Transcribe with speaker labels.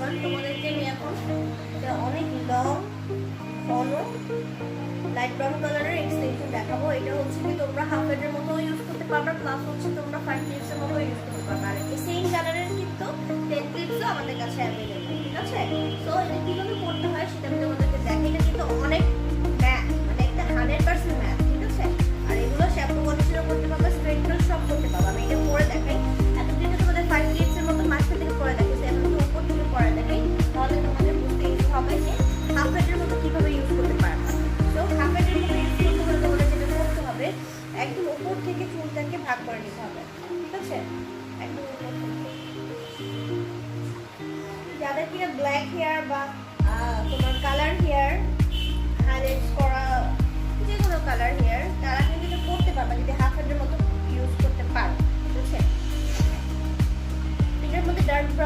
Speaker 1: Everyone, তোমাদেরকে আমি এখন অনেক লং ঘন লাইট ব্রাউন কালারের এক্সটেনশন দেখাবো। এটা হচ্ছে কি তোমরা হাফ হেডের মতো ইউজ করতে পারবে, প্লাস হচ্ছে তোমরা 5 ক্লিপসের মতো ইউজ করতে পারবে। আর এই সেম কালারের কিন্তু 10 ক্লিপসও আমাদের কাছে অ্যাভেলেবল, ঠিক আছে? সো এটা কিভাবে করতে হয় সেটা আমি তোমাদেরকে দেখাই। এটা কিন্তু অনেক ম্যাথ, মানে একটা 100% ম্যাথ, ঠিক আছে? আর এগুলো শ্যাম্পু কন্ডিশনার করতে পারবে, স্ট্রেট কাট সব করতে পারবে। আমি এটা করে দেখাই। এতদিন তোমাদের 5 ক্লিপসের মতো মাঝখান থেকে করে দেখাইছি, এখন তো উপর থেকে করে দেখাই, তাহলে তোমাদের বুঝতে ইজি হবে যে হাফ হেডের মতো কিভাবে ইউজ করতে পারবে। তো হাফ হেডের মতো ইউজ করতে হলে তোমাদের যেটা করতে হবে, একদম উপর থেকে চুলটাকে ভাগ করে নিতে হবে, ঠিক আছে? একদম উপর থেকে। যাদের কিনা ব্ল্যাক হেয়ার বা তোমার কালার হেয়ার, হাইলাইট করা যে কোনো কালার হেয়ার, তারা কিন্তু এটা করতে পারবে যদি হাফ হেডের মতো ইউজ করতে পারো, ঠিক আছে? এটার মধ্যে ডার্ক